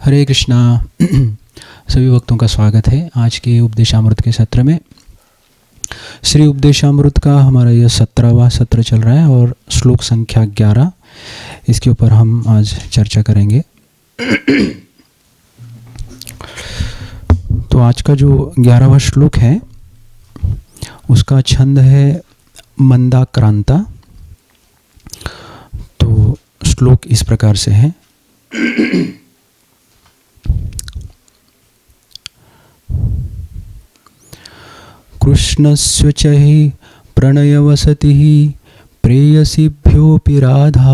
हरे कृष्णा। सभी भक्तों का स्वागत है आज के उपदेशामृत के सत्र में। श्री उपदेशामृत का हमारा यह 17वां सत्र चल रहा है और श्लोक संख्या 11 इसके ऊपर हम आज चर्चा करेंगे। तो आज का जो 11वां श्लोक है उसका छंद है मंदाक्रांता। तो श्लोक इस प्रकार से है। कृष्णस्य च हि प्रणयवसतिः प्रेयसीभ्योऽपि राधा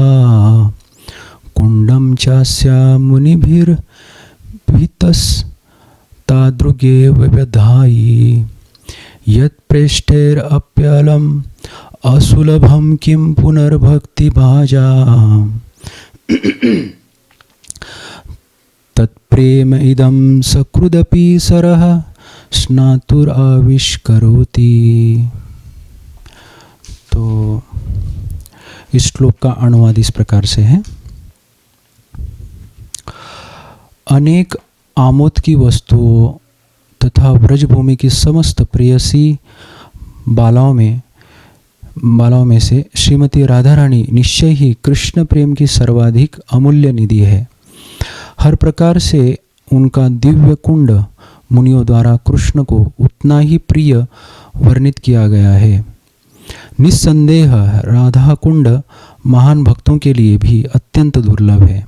कुण्डं चास्या मुनिभिर्भितस्तादृगेव व्यधायि यत्प्रेष्ठैरप्यलम् असुलभं किं पुनर्भक्तिभाजा तत्प्रेम इदं सकृदपि सरः स्नातुर आविष्करोति। तो इस श्लोक का अनुवाद इस प्रकार से है। अनेक आमोद की वस्तुओं तथा व्रजभूमि की समस्त प्रेयसी बालाओं में से श्रीमती राधा रानी निश्चय ही कृष्ण प्रेम की सर्वाधिक अमूल्य निधि है। हर प्रकार से उनका दिव्य कुंड मुनियों द्वारा कृष्ण को उतना ही प्रिय वर्णित किया गया है। निस्संदेह राधा कुंड महान भक्तों के लिए भी अत्यंत दुर्लभ है।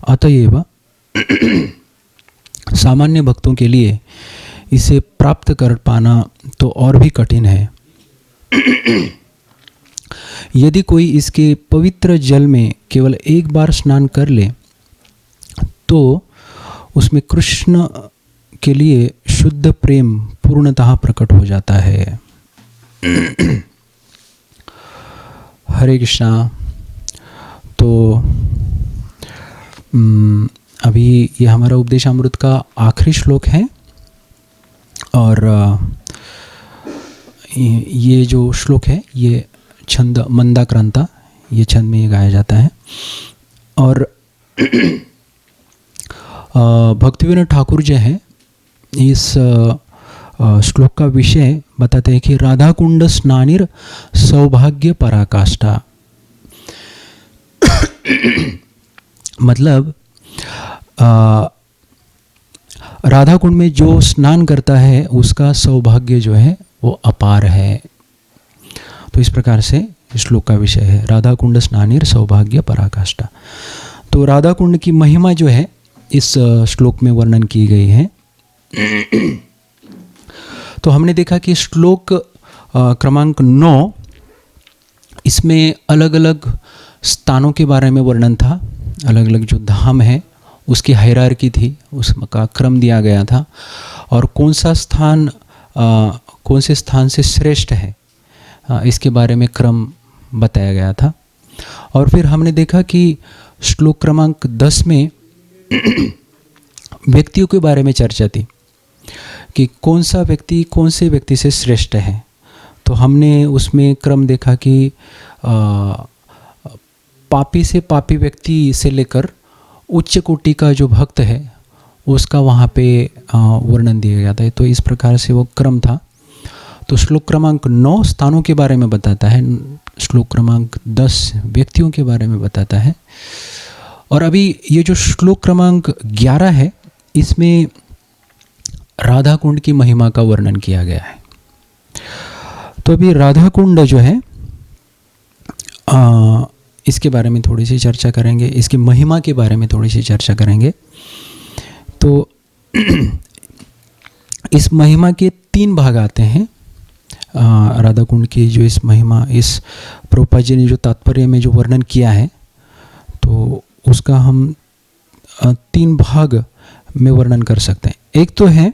अतएव सामान्य भक्तों के लिए इसे प्राप्त कर पाना तो और भी कठिन है। यदि कोई इसके पवित्र जल में केवल एक बार स्नान कर ले तो उसमें कृष्ण के लिए शुद्ध प्रेम पूर्णतः प्रकट हो जाता है। हरे कृष्णा। तो अभी ये हमारा उपदेशामृत का आखिरी श्लोक है और ये जो श्लोक है ये छंद मंदाक्रांता, ये छंद में ये गाया जाता है। और भक्तिविनोद ठाकुर जी हैं इस श्लोक का विषय बताते हैं कि राधा कुंड स्नानिर सौभाग्य पराकाष्ठा। मतलब राधा कुंड में जो स्नान करता है उसका सौभाग्य जो है वो अपार है। तो इस प्रकार से श्लोक का विषय है राधा कुंड स्नानिर सौभाग्य पराकाष्ठा। तो राधा कुंड की महिमा जो है इस श्लोक में वर्णन की गई है। तो हमने देखा कि श्लोक क्रमांक 9 इसमें अलग अलग स्थानों के बारे में वर्णन था। अलग अलग जो धाम है उसकी हायरार्की थी, उसका क्रम दिया गया था और कौन सा स्थान कौन से स्थान से श्रेष्ठ है इसके बारे में क्रम बताया गया था। और फिर हमने देखा कि श्लोक क्रमांक 10 में व्यक्तियों के बारे में चर्चा थी कि कौन सा व्यक्ति कौन से व्यक्ति से श्रेष्ठ है। तो हमने उसमें क्रम देखा कि पापी से पापी व्यक्ति से लेकर उच्च कोटि का जो भक्त है उसका वहाँ पे वर्णन दिया गया था। तो इस प्रकार से वो क्रम था। तो श्लोक क्रमांक 9 स्थानों के बारे में बताता है, श्लोक क्रमांक 10 व्यक्तियों के बारे में बताता है। और अभी ये जो श्लोक क्रमांक 11 है इसमें राधा कुंड की महिमा का वर्णन किया गया है। तो अभी राधा कुंड जो है इसके बारे में थोड़ी सी चर्चा करेंगे, इसकी महिमा के बारे में थोड़ी सी चर्चा करेंगे। तो इस महिमा के 3 भाग आते हैं। राधा कुंड की जो इस महिमा, इस प्रभुपाद जी ने जो तात्पर्य में जो वर्णन किया है तो उसका हम 3 भाग में वर्णन कर सकते हैं। एक तो है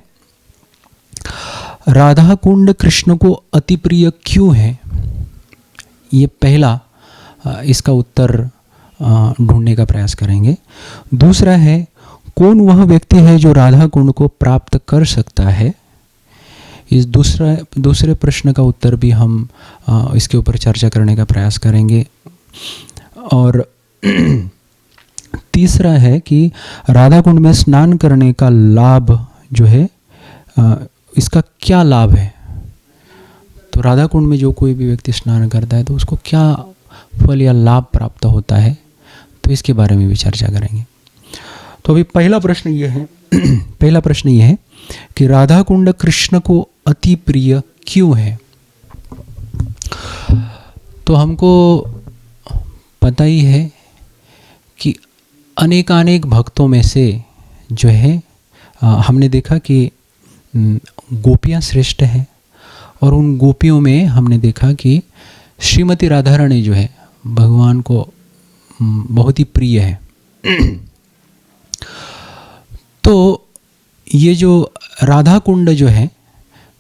राधा कुंड कृष्ण को अति प्रिय क्यों है, ये पहला इसका उत्तर ढूंढने का प्रयास करेंगे। दूसरा है कौन वह व्यक्ति है जो राधा कुंड को प्राप्त कर सकता है। इस दूसरे प्रश्न का उत्तर भी हम इसके ऊपर चर्चा करने का प्रयास करेंगे। और तीसरा है कि राधा कुंड में स्नान करने का लाभ जो है, इसका क्या लाभ है। तो राधा कुंड में जो कोई भी व्यक्ति स्नान करता है तो उसको क्या फल या लाभ प्राप्त होता है, तो इसके बारे में भी चर्चा करेंगे। तो अभी पहला प्रश्न ये है पहला प्रश्न ये है कि राधा कुंड कृष्ण को अति प्रिय क्यों है। तो हमको पता ही है कि अनेकानेक भक्तों में से जो है हमने देखा कि गोपियाँ श्रेष्ठ हैं, और उन गोपियों में हमने देखा कि श्रीमती राधा रानी जो है भगवान को बहुत ही प्रिय है। तो ये जो राधा कुंड जो है,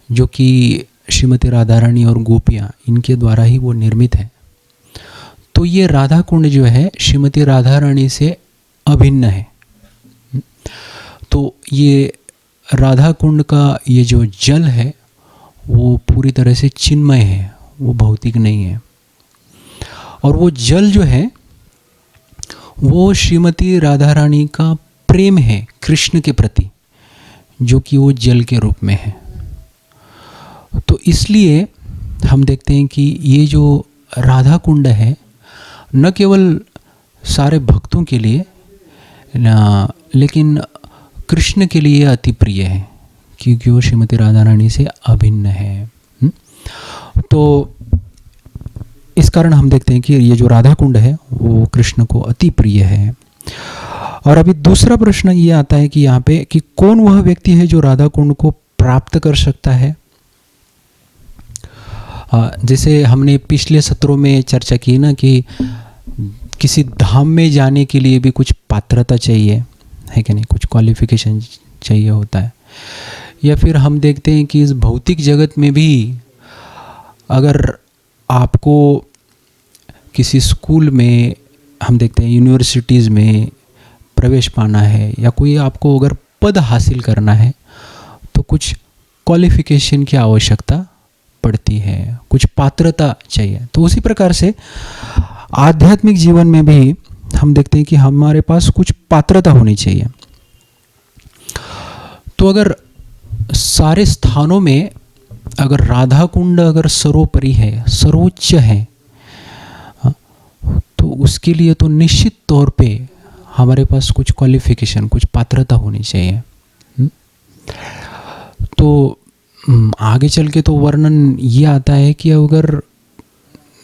जो कि श्रीमती राधा रानी और गोपियाँ इनके द्वारा ही वो निर्मित है, तो ये राधा कुंड जो है श्रीमती राधा रानी से अभिन्न है। तो ये राधा कुंड का ये जो जल है वो पूरी तरह से चिन्मय है, वो भौतिक नहीं है। और वो जल जो है वो श्रीमती राधा रानी का प्रेम है कृष्ण के प्रति, जो कि वो जल के रूप में है। तो इसलिए हम देखते हैं कि ये जो राधा कुंड है न केवल सारे भक्तों के लिए लेकिन कृष्ण के लिए अति प्रिय है, क्योंकि वो श्रीमती राधा रानी से अभिन्न है। तो इस कारण हम देखते हैं कि ये जो राधा कुंड है वो कृष्ण को अति प्रिय है। और अभी दूसरा प्रश्न ये आता है कि यहाँ पे कि कौन वह व्यक्ति है जो राधा कुंड को प्राप्त कर सकता है। जैसे हमने पिछले सत्रों में चर्चा की ना कि किसी धाम में जाने के लिए भी कुछ पात्रता चाहिए, है कि नहीं, कुछ क्वालिफिकेशन चाहिए होता है। या फिर हम देखते हैं कि इस भौतिक जगत में भी अगर आपको किसी स्कूल में, हम देखते हैं यूनिवर्सिटीज़ में प्रवेश पाना है या कोई आपको अगर पद हासिल करना है तो कुछ क्वालिफिकेशन की आवश्यकता पड़ती है, कुछ पात्रता चाहिए। तो उसी प्रकार से आध्यात्मिक जीवन में भी हम देखते हैं कि हमारे पास कुछ पात्रता होनी चाहिए। तो अगर सारे स्थानों में अगर राधा कुंड अगर सर्वोपरि है, सर्वोच्च है, तो उसके लिए तो निश्चित तौर पे हमारे पास कुछ क्वालिफिकेशन, कुछ पात्रता होनी चाहिए। तो आगे चल के तो वर्णन ये आता है कि अगर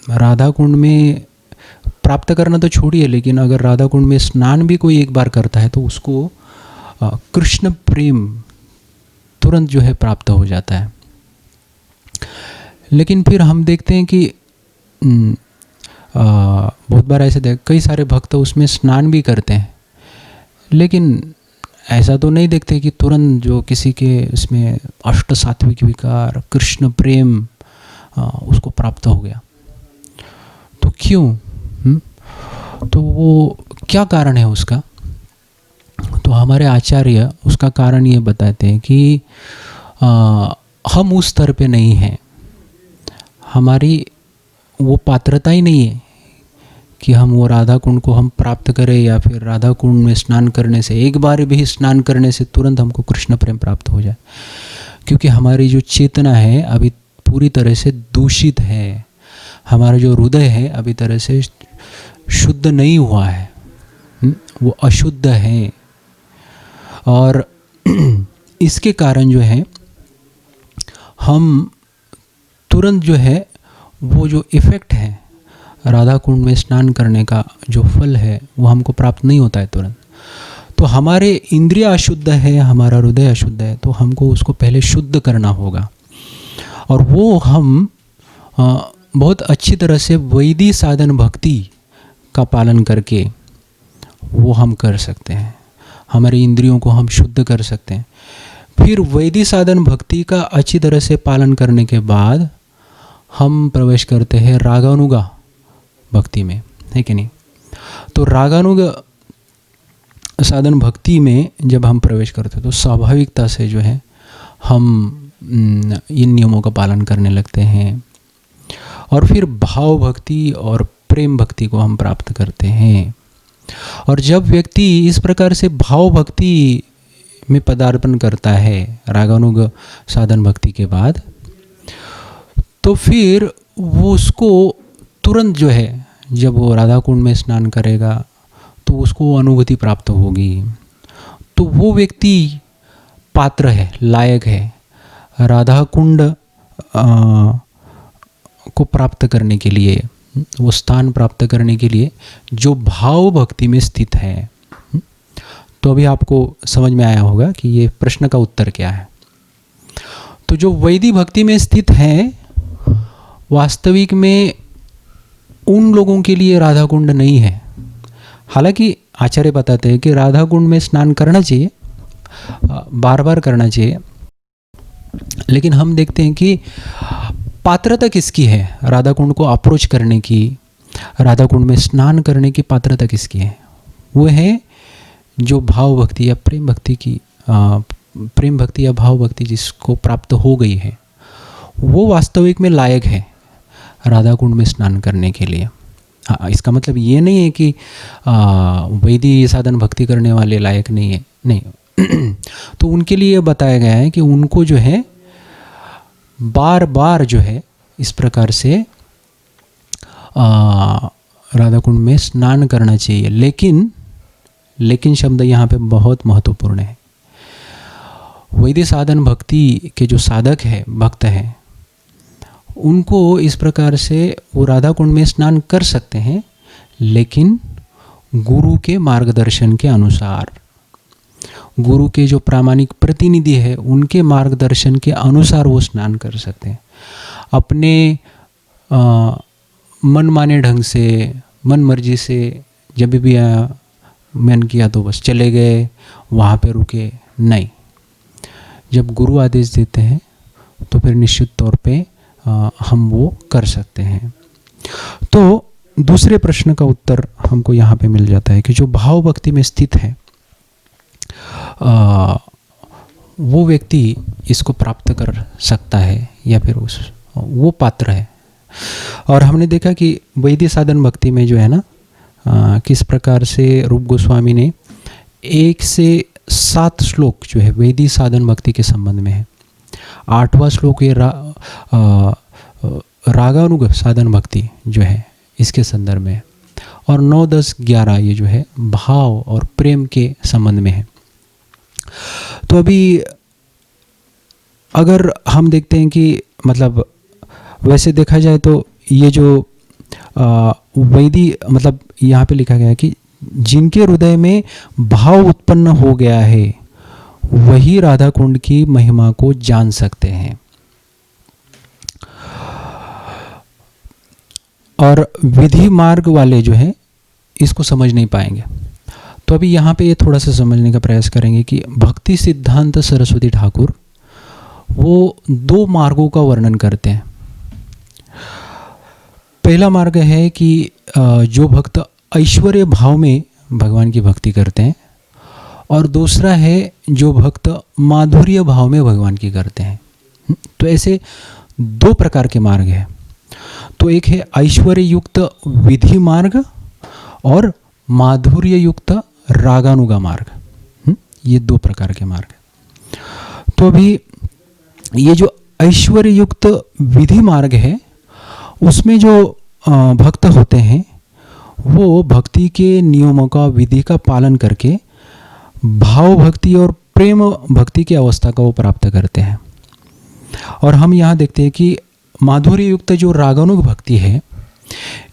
राधा कुंड में प्राप्त करना तो छोड़िए, लेकिन अगर राधा कुंड में स्नान भी कोई एक बार करता है तो उसको कृष्ण प्रेम तुरंत जो है प्राप्त हो जाता है। लेकिन फिर हम देखते हैं कि बहुत बार ऐसे कई सारे भक्त उसमें स्नान भी करते हैं, लेकिन ऐसा तो नहीं देखते कि तुरंत जो किसी के उसमें अष्ट सात्विक विकार, कृष्ण प्रेम उसको प्राप्त हो गया। तो क्यों? तो वो क्या कारण है उसका? तो हमारे आचार्य उसका कारण ये बताते हैं कि हम उस स्तर पे नहीं हैं, हमारी वो पात्रता ही नहीं है कि हम वो राधा कुंड को हम प्राप्त करें, या फिर राधा कुंड में स्नान करने से, एक बार भी स्नान करने से तुरंत हमको कृष्ण प्रेम प्राप्त हो जाए। क्योंकि हमारी जो चेतना है अभी पूरी तरह से दूषित है, हमारा जो हृदय है अभी तरह से शुद्ध नहीं हुआ है, वो अशुद्ध है। और इसके कारण जो है हम तुरंत जो है वो जो इफ़ेक्ट है राधा कुंड में स्नान करने का, जो फल है वो हमको प्राप्त नहीं होता है तुरंत। तो हमारे इंद्रिय अशुद्ध है, हमारा हृदय अशुद्ध है, तो हमको उसको पहले शुद्ध करना होगा। और वो हम बहुत अच्छी तरह से वैदिक साधन भक्ति का पालन करके वो हम कर सकते हैं, हमारे इंद्रियों को हम शुद्ध कर सकते हैं। फिर वैदिक साधन भक्ति का अच्छी तरह से पालन करने के बाद हम प्रवेश करते हैं रागानुगा भक्ति में, है कि नहीं। तो रागानुगा साधन भक्ति में जब हम प्रवेश करते हैं तो स्वाभाविकता से जो है हम इन नियमों का पालन करने लगते हैं, और फिर भाव भक्ति और प्रेम भक्ति को हम प्राप्त करते हैं। और जब व्यक्ति इस प्रकार से भाव भक्ति में पदार्पण करता है रागानुग साधन भक्ति के बाद, तो फिर वो उसको तुरंत जो है, जब वो राधा कुंड में स्नान करेगा तो उसको अनुभूति प्राप्त होगी। तो वो व्यक्ति पात्र है, लायक है राधा कुंड को प्राप्त करने के लिए, वो स्थान प्राप्त करने के लिए जो भाव भक्ति में स्थित है। तो अभी आपको समझ में आया होगा कि ये प्रश्न का उत्तर क्या है। तो जो वैदिक भक्ति में स्थित है, वास्तविक में उन लोगों के लिए राधा कुंड नहीं है। हालांकि आचार्य बताते हैं कि राधा कुंड में स्नान करना चाहिए, बार बार करना चाहिए, लेकिन हम देखते हैं कि पात्रता किसकी है राधा कुंड को अप्रोच करने की, राधा कुंड में स्नान करने की पात्रता किसकी है? वो है जो भाव भक्ति या प्रेम भक्ति की, प्रेम भक्ति या भाव भक्ति जिसको प्राप्त हो गई है, वो वास्तविक में लायक है राधा कुंड में स्नान करने के लिए। हाँ, इसका मतलब ये नहीं है कि वैदिक साधन भक्ति करने वाले लायक नहीं है, नहीं। तो उनके लिए बताया गया है कि उनको जो है बार बार जो है इस प्रकार से राधा कुंड में स्नान करना चाहिए। लेकिन शब्द यहाँ पे बहुत महत्वपूर्ण है। वैदिक साधन भक्ति के जो साधक है, भक्त है, उनको इस प्रकार से वो राधा कुंड में स्नान कर सकते हैं, लेकिन गुरु के मार्गदर्शन के अनुसार, गुरु के जो प्रामाणिक प्रतिनिधि है उनके मार्गदर्शन के अनुसार वो स्नान कर सकते हैं। अपने मनमाने ढंग से, मन मर्जी से जब भी मन किया तो बस चले गए, वहाँ पे रुके, नहीं। जब गुरु आदेश देते हैं तो फिर निश्चित तौर पे हम वो कर सकते हैं। तो दूसरे प्रश्न का उत्तर हमको यहाँ पे मिल जाता है कि जो भाव भक्ति में स्थित है वो व्यक्ति इसको प्राप्त कर सकता है या फिर वो पात्र है। और हमने देखा कि वैदिक साधन भक्ति में जो है ना, किस प्रकार से रूप गोस्वामी ने 1 से 7 श्लोक जो है वैदिक साधन भक्ति के संबंध में है। 8वां श्लोक ये रागानुग साधन भक्ति जो है इसके संदर्भ में है, और 9, 10, 11 ये जो है भाव और प्रेम के संबंध में है। तो अभी अगर हम देखते हैं कि मतलब वैसे देखा जाए तो ये जो वैदिक, मतलब यहाँ पे लिखा गया है कि जिनके हृदय में भाव उत्पन्न हो गया है वही राधा कुंड की महिमा को जान सकते हैं। और विधि मार्ग वाले जो है इसको समझ नहीं पाएंगे। तो अभी यहाँ पे ये थोड़ा सा समझने का प्रयास करेंगे कि भक्ति सिद्धांत सरस्वती ठाकुर वो 2 मार्गों का वर्णन करते हैं। पहला मार्ग है कि जो भक्त ऐश्वर्य भाव में भगवान की भक्ति करते हैं, और दूसरा है जो भक्त माधुर्य भाव में भगवान की करते हैं। तो ऐसे 2 प्रकार के मार्ग हैं। तो एक है ऐश्वर्य युक्त विधि मार्ग और माधुर्य युक्त रागानुगा मार्ग। ये 2 प्रकार के मार्ग। तो अभी ये जो ऐश्वर्य युक्त विधि मार्ग है उसमें जो भक्त होते हैं वो भक्ति के नियमों का, विधि का पालन करके भाव भक्ति और प्रेम भक्ति की अवस्था को वो प्राप्त करते हैं। और हम यहाँ देखते हैं कि माधुर्य युक्त जो रागानुग भक्ति है,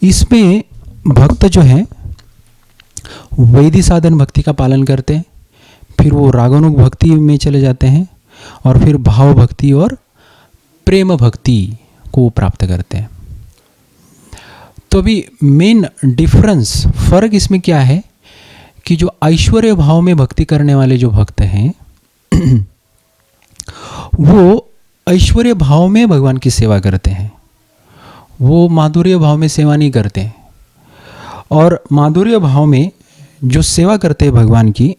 इसमें भक्त जो है वैदिक साधन भक्ति का पालन करते हैं, फिर वो रागानुग भक्ति में चले जाते हैं, और फिर भाव भक्ति और प्रेम भक्ति को प्राप्त करते हैं। तो अभी मेन डिफरेंस, फर्क इसमें क्या है कि जो ऐश्वर्य भाव में भक्ति करने वाले जो भक्त हैं वो ऐश्वर्य भाव में भगवान की सेवा करते हैं, वो माधुर्य भाव में सेवा नहीं करते। और माधुर्य भाव में जो सेवा करते हैं भगवान की,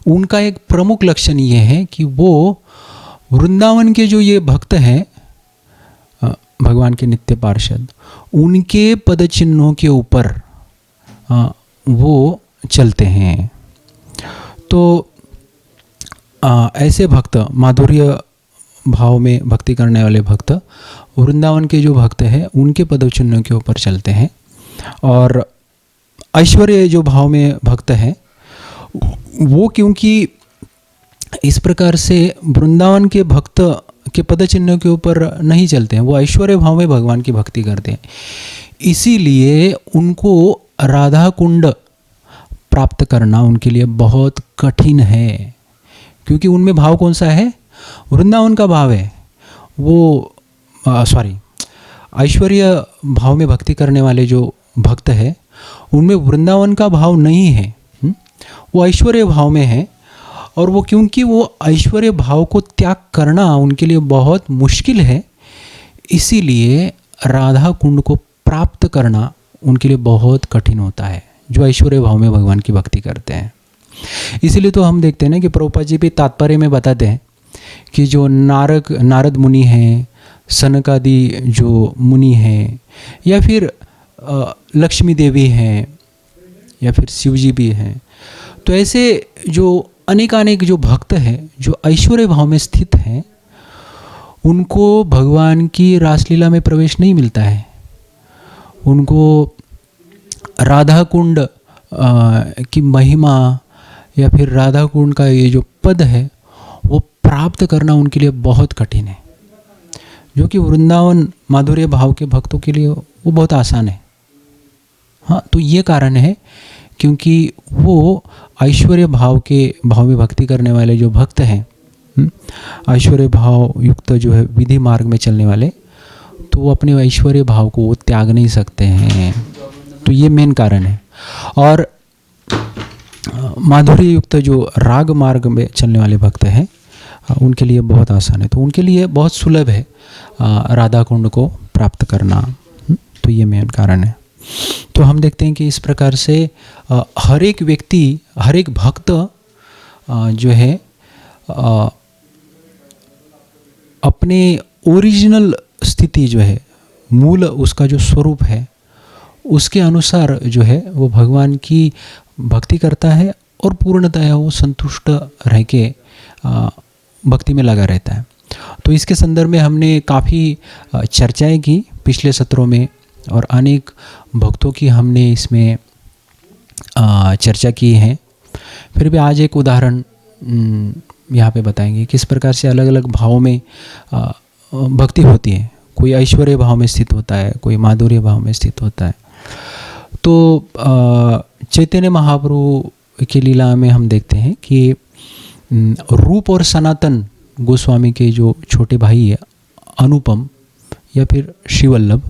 उनका एक प्रमुख लक्षण ये है कि वो वृंदावन के जो ये भक्त हैं भगवान के नित्य पार्षद, उनके पद चिन्हों के ऊपर वो चलते हैं। तो ऐसे भक्त, माधुर्य भाव में भक्ति करने वाले भक्त, वृंदावन के जो भक्त हैं उनके पदचिन्हों के ऊपर चलते हैं। और ऐश्वर्य जो भाव में भक्त है वो क्योंकि इस प्रकार से वृंदावन के भक्त के पदचिन्हों के ऊपर नहीं चलते हैं, वो ऐश्वर्य भाव में भगवान की भक्ति करते हैं, इसीलिए उनको राधा कुंड प्राप्त करना उनके लिए बहुत कठिन है। क्योंकि उनमें भाव कौन सा है? वृंदावन का भाव है। वो ऐश्वर्य भाव में भक्ति करने वाले जो भक्त है उनमें वृंदावन का भाव नहीं है, वो ऐश्वर्य भाव में है। और वो क्योंकि वो ऐश्वर्य भाव को त्याग करना उनके लिए बहुत मुश्किल है, इसीलिए राधा कुंड को प्राप्त करना उनके लिए बहुत कठिन होता है, जो ऐश्वर्य भाव में भगवान की भक्ति करते हैं। इसीलिए तो हम देखते हैं ना कि प्रभुपाद जी भी तात्पर्य में बताते हैं कि जो नारद मुनि हैं, सनकादि जो मुनि हैं, या फिर लक्ष्मी देवी हैं, या फिर शिव जी भी हैं, तो ऐसे जो अनेकानेक जो भक्त हैं जो ऐश्वर्य भाव में स्थित हैं, उनको भगवान की रासलीला में प्रवेश नहीं मिलता है। उनको राधा कुंड की महिमा या फिर राधा कुंड का ये जो पद है वो प्राप्त करना उनके लिए बहुत कठिन है, जो कि वृंदावन माधुर्य भाव के भक्तों के लिए वो बहुत आसान है। हाँ, तो ये कारण है क्योंकि वो ऐश्वर्य भाव में भक्ति करने वाले जो भक्त हैं, ऐश्वर्य भाव युक्त जो है विधि मार्ग में चलने वाले, तो वो अपने ऐश्वर्य भाव को वो त्याग नहीं सकते हैं। तो ये मेन कारण है। और माधुर्य युक्त जो राग मार्ग में चलने वाले भक्त हैं उनके लिए बहुत आसान है, तो उनके लिए बहुत सुलभ है राधा कुंड को प्राप्त करना। तो ये मेन कारण है। तो हम देखते हैं कि इस प्रकार से हर एक व्यक्ति, हर एक भक्त जो है अपने ओरिजिनल स्थिति जो है, मूल उसका जो स्वरूप है, उसके अनुसार जो है वो भगवान की भक्ति करता है और पूर्णतः वो संतुष्ट रह के भक्ति में लगा रहता है। तो इसके संदर्भ में हमने काफ़ी चर्चाएं की पिछले सत्रों में, और अनेक भक्तों की हमने इसमें चर्चा की है। फिर भी आज एक उदाहरण यहाँ पे बताएंगे किस प्रकार से अलग अलग भाव में भक्ति होती है। कोई ऐश्वर्य भाव में स्थित होता है, कोई माधुर्य भाव में स्थित होता है। तो चैतन्य महाप्रभु की लीला में हम देखते हैं कि रूप और सनातन गोस्वामी के जो छोटे भाई है अनुपम या फिर शिवल्लभ,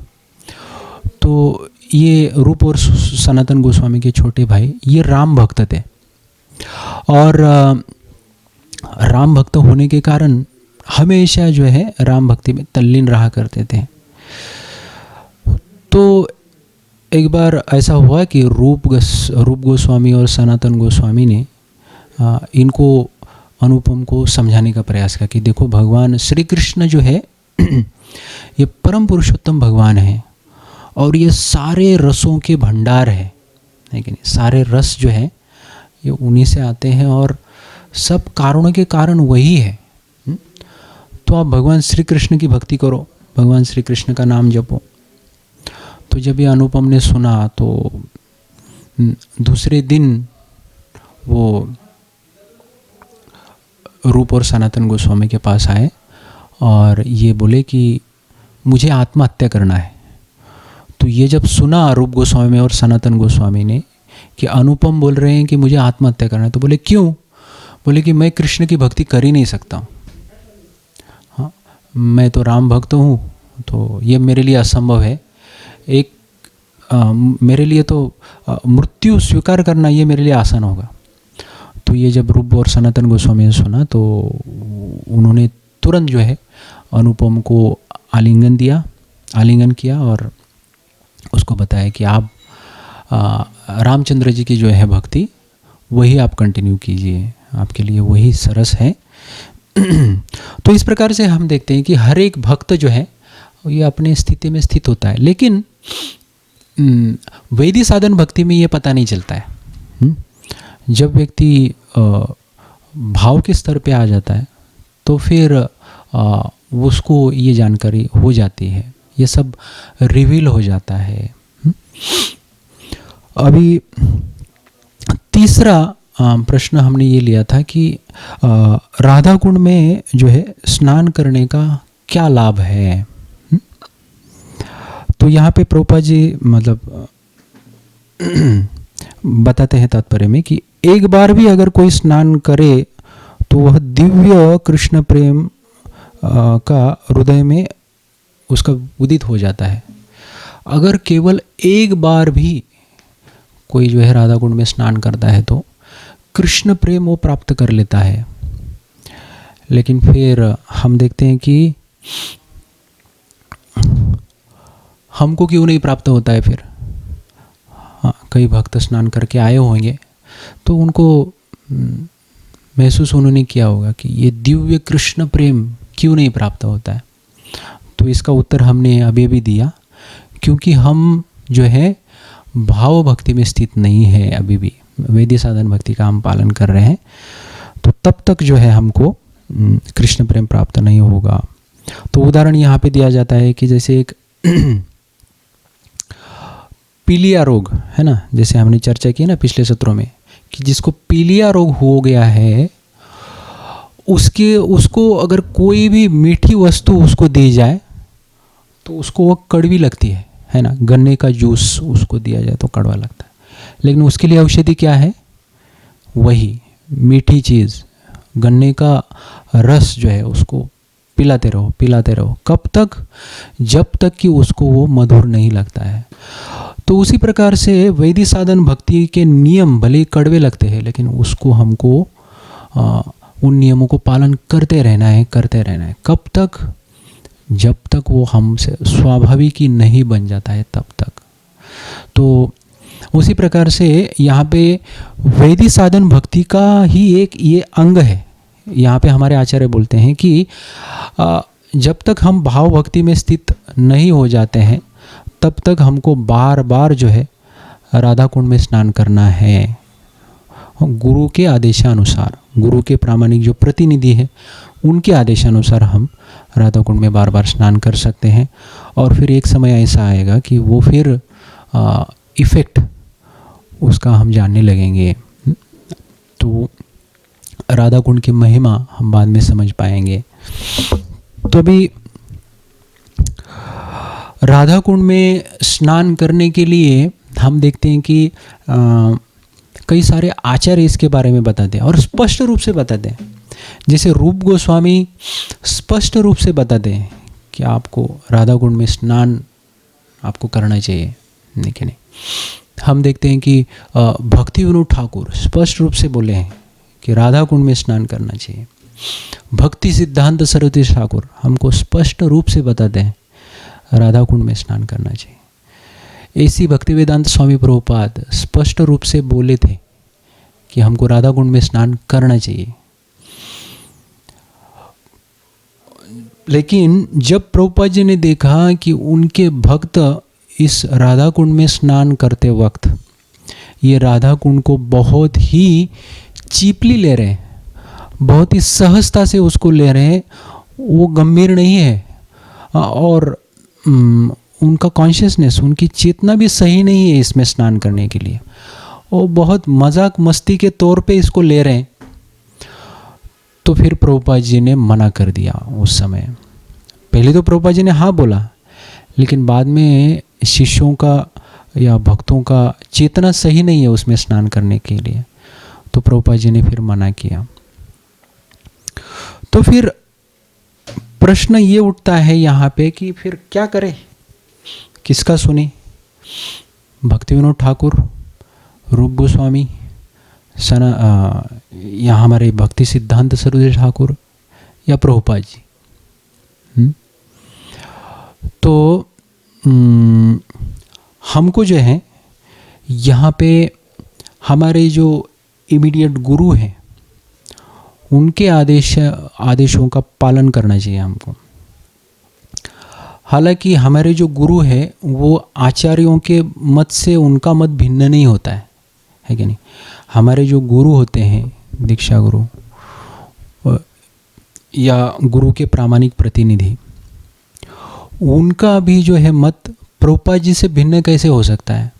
तो ये रूप और सनातन गोस्वामी के छोटे भाई ये राम भक्त थे। और राम भक्त होने के कारण हमेशा जो है राम भक्ति में तल्लीन रहा करते थे। तो एक बार ऐसा हुआ कि रूप गोस्वामी और सनातन गोस्वामी ने इनको, अनुपम को समझाने का प्रयास किया कि देखो भगवान श्री कृष्ण जो है ये परम पुरुषोत्तम भगवान है और ये सारे रसों के भंडार है कि नहीं, सारे रस जो है ये उन्हीं से आते हैं और सब कारणों के कारण वही है। तो आप भगवान श्री कृष्ण की भक्ति करो, भगवान श्री कृष्ण का नाम जपो। तो जब ये अनुपम ने सुना तो दूसरे दिन वो रूप और सनातन गोस्वामी के पास आए और ये बोले कि मुझे आत्महत्या करना है। तो ये जब सुना रूप गोस्वामी और सनातन गोस्वामी ने कि अनुपम बोल रहे हैं कि मुझे आत्महत्या करना है, तो बोले क्यों? बोले कि मैं कृष्ण की भक्ति कर ही नहीं सकता। हाँ, मैं तो राम भक्त हूँ, तो ये मेरे लिए असंभव है। मेरे लिए तो मृत्यु स्वीकार करना ये मेरे लिए आसान होगा। तो ये जब रूप और सनातन गोस्वामी ने सुना तो उन्होंने तुरंत जो है अनुपम को आलिंगन किया और उसको बताया कि आप रामचंद्र जी की जो है भक्ति वही आप कंटिन्यू कीजिए, आपके लिए वही सरस है। तो इस प्रकार से हम देखते हैं कि हर एक भक्त जो है ये अपने स्थिति में स्थित होता है, लेकिन वैदिक साधन भक्ति में ये पता नहीं चलता है। जब व्यक्ति भाव के स्तर पे आ जाता है तो फिर उसको ये जानकारी हो जाती है, ये सब रिवील हो जाता है। अभी तीसरा प्रश्न हमने ये लिया था कि राधा कुंड में जो है स्नान करने का क्या लाभ है। तो यहाँ पे प्रभुपाद जी मतलब बताते हैं तात्पर्य में कि एक बार भी अगर कोई स्नान करे तो वह दिव्य कृष्ण प्रेम का हृदय में उसका उदित हो जाता है। अगर केवल एक बार भी कोई जो है राधा कुंड में स्नान करता है तो कृष्ण प्रेम वो प्राप्त कर लेता है। लेकिन फिर हम देखते हैं कि हमको क्यों नहीं प्राप्त होता है फिर। हाँ, कई भक्त स्नान करके आए होंगे तो उनको महसूस उन्होंने किया होगा कि ये दिव्य कृष्ण प्रेम क्यों नहीं प्राप्त होता है। तो इसका उत्तर हमने अभी भी दिया, क्योंकि हम जो है भाव भक्ति में स्थित नहीं है, अभी भी वैदिक साधन भक्ति का हम पालन कर रहे हैं, तो तब तक जो है हमको कृष्ण प्रेम प्राप्त नहीं होगा। तो उदाहरण यहाँ पे दिया जाता है कि जैसे एक पीलिया रोग है ना, जैसे हमने चर्चा की ना पिछले सत्रों में कि जिसको पीलिया रोग हो गया है उसको अगर कोई भी मीठी वस्तु उसको दी जाए तो उसको वो कड़वी लगती है ना। गन्ने का जूस उसको दिया जाए तो कड़वा लगता है, लेकिन उसके लिए औषधि क्या है, वही मीठी चीज़ गन्ने का रस जो है उसको पिलाते रहो। कब तक, जब तक कि उसको वो मधुर नहीं लगता है। तो उसी प्रकार से वैदिक साधन भक्ति के नियम भले कड़वे लगते हैं, लेकिन उसको हमको उन नियमों को पालन करते रहना है। कब तक, जब तक वो हमसे स्वाभाविक ही नहीं बन जाता है तब तक। तो उसी प्रकार से यहाँ पे वैदिक साधन भक्ति का ही एक ये अंग है। यहाँ पे हमारे आचार्य बोलते हैं कि जब तक हम भाव भक्ति में स्थित नहीं हो जाते हैं तब तक हमको बार बार जो है राधा कुंड में स्नान करना है। गुरु के आदेशानुसार, गुरु के प्रामाणिक जो प्रतिनिधि है उनके आदेशानुसार हम राधा कुंड में बार बार स्नान कर सकते हैं। और फिर एक समय ऐसा आएगा कि वो फिर इफ़ेक्ट उसका हम जानने लगेंगे। तो राधा कुंड की महिमा हम बाद में समझ पाएंगे। तो अभी राधा कुंड में स्नान करने के लिए हम देखते हैं कि कई सारे आचार्य इसके बारे में बताते हैं और स्पष्ट रूप से बताते हैं। जैसे रूप गोस्वामी स्पष्ट रूप से बताते हैं कि आपको राधा कुंड में स्नान आपको करना चाहिए, नहीं। हम देखते हैं कि भक्ति विनोद ठाकुर स्पष्ट रूप से बोले हैं कि राधा कुंड में स्नान करना चाहिए। भक्ति सिद्धांत सरस्वती ठाकुर हमको स्पष्ट रूप से बताते हैं राधा कुंड में स्नान करना चाहिए। ऐसी भक्ति वेदांत स्वामी प्रभुपाद स्पष्ट रूप से बोले थे कि हमको राधा कुंड में स्नान करना चाहिए। लेकिन जब प्रभुपाद जी ने देखा कि उनके भक्त इस राधा कुंड में स्नान करते वक्त ये राधा कुंड को बहुत ही चीपली ले रहे हैं, बहुत ही सहजता से उसको ले रहे हैं, वो गंभीर नहीं है और उनका कॉन्शियसनेस, उनकी चेतना भी सही नहीं है इसमें स्नान करने के लिए, वो बहुत मजाक मस्ती के तौर पे इसको ले रहे हैं। तो फिर प्रभुपाद जी ने मना कर दिया उस समय। पहले तो प्रभुपाद जी ने हाँ बोला, लेकिन बाद में शिष्यों का या भक्तों का चेतना सही नहीं है उसमें स्नान करने के लिए, तो प्रभुपाद जी ने फिर मना किया। तो फिर प्रश्न ये उठता है यहाँ पे कि फिर क्या करें, किसका सुने, भक्ति विनोद ठाकुर, रूप गोस्वामी, या हमारे भक्ति सिद्धांत सरस्वती ठाकुर या प्रभुपाद जी। तो हमको जो है यहाँ पे हमारे जो इमीडिएट गुरु हैं उनके आदेशों का पालन करना चाहिए हमको। हालांकि हमारे जो गुरु है वो आचार्यों के मत से उनका मत भिन्न नहीं होता है कि नहीं। हमारे जो गुरु होते हैं, दीक्षा गुरु या गुरु के प्रामाणिक प्रतिनिधि, उनका भी जो है मत प्रभुपाद जी से भिन्न कैसे हो सकता है,